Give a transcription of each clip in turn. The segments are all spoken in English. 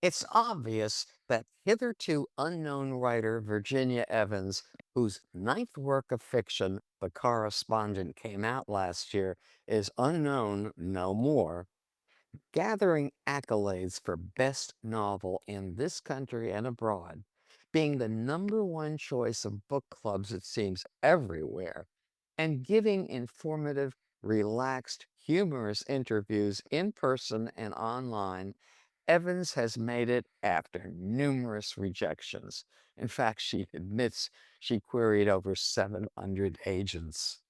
It's obvious that hitherto unknown writer Virginia Evans, whose ninth work of fiction, The Correspondent, came out last year, is unknown no more, gathering accolades for best novel in this country and abroad, being the number one choice of book clubs, it seems, everywhere, and giving informative, relaxed, humorous interviews in person and online. Evans has made it after numerous rejections. In fact, she admits she queried over 700 agents.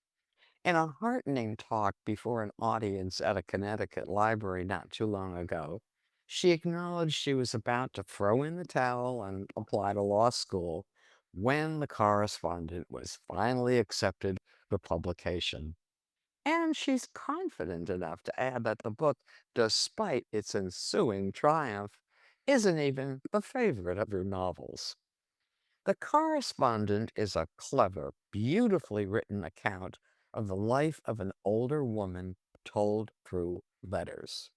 In a heartening talk before an audience at a Connecticut library not too long ago, she acknowledged she was about to throw in the towel and apply to law school when The Correspondent was finally accepted for publication. And she's confident enough to add that the book, despite its ensuing triumph, isn't even the favorite of her novels. The Correspondent is a clever, beautifully written account of the life of an older woman told through letters.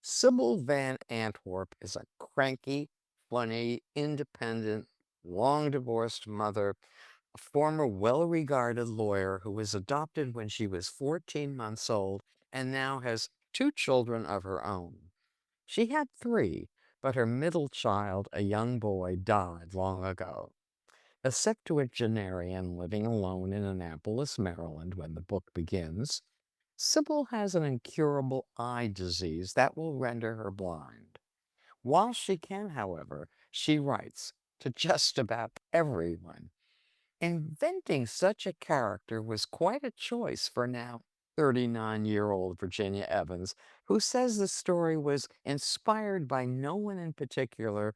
Sybil Van Antwerp is a cranky, funny, independent, long divorced mother, a former well regarded lawyer who was adopted when she was 14 months old and now has two children of her own. She had three, but her middle child, a young boy, died long ago. A septuagenarian living alone in Annapolis, Maryland, when the book begins, Sybil has an incurable eye disease that will render her blind. While she can, however, she writes to just about everyone. Inventing such a character was quite a choice for now 39-year-old Virginia Evans, who says the story was inspired by no one in particular,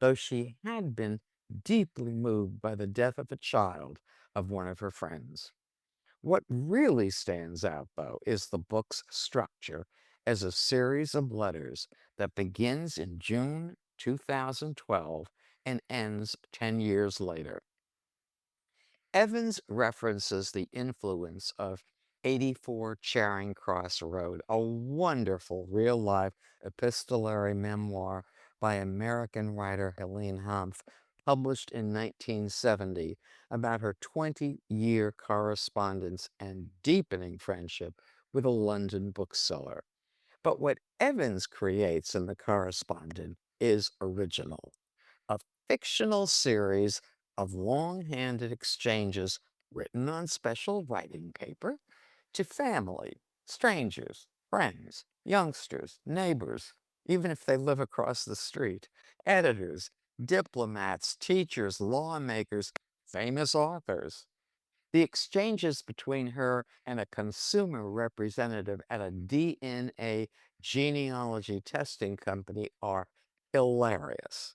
though she had been deeply moved by the death of a child of one of her friends. What really stands out, though, is the book's structure as a series of letters that begins in June 2012 and ends 10 years later. Evans references the influence of 84 Charing Cross Road, a wonderful real life epistolary memoir by American writer Helene Hanff, published in 1970, about her 20-year correspondence and deepening friendship with a London bookseller. But what Evans creates in The Correspondent is original, a fictional series of long-handed exchanges written on special writing paper to family, strangers, friends, youngsters, neighbors, even if they live across the street, editors, diplomats, teachers, lawmakers, famous authors. The exchanges between her and a consumer representative at a DNA genealogy testing company are hilarious.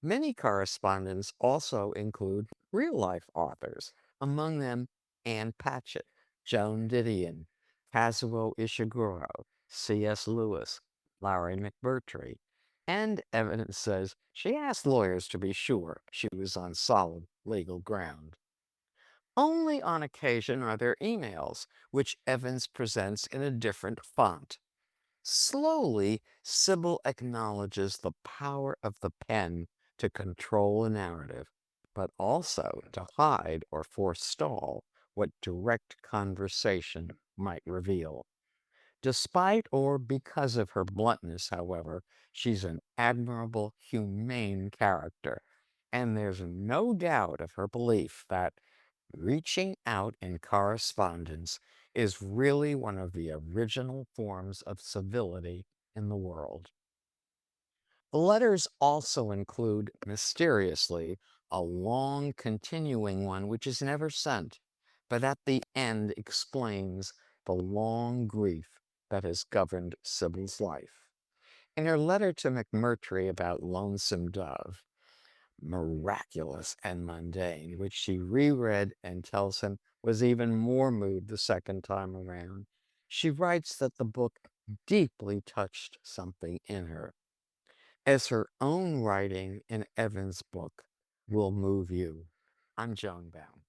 Many correspondents also include real life authors, among them Anne Patchett, Joan Didion, Kazuo Ishiguro, C.S. Lewis, Larry McMurtry, and evidence says she asked lawyers to be sure she was on solid legal ground. Only on occasion are there emails, which Evans presents in a different font. Slowly, Sybil acknowledges the power of the pen to control a narrative, but also to hide or forestall what direct conversation might reveal. Despite or because of her bluntness, however, she's an admirable, humane character, and there's no doubt of her belief that reaching out in correspondence is really one of the original forms of civility in the world. The letters also include, mysteriously, a long continuing one which is never sent, but at the end explains the long grief that has governed Sybil's life. In her letter to McMurtry about Lonesome Dove, miraculous and mundane, which she reread and tells him was even more moved the second time around, she writes that the book deeply touched something in her, as her own writing in Evan's book will move you. I'm Joan Baum.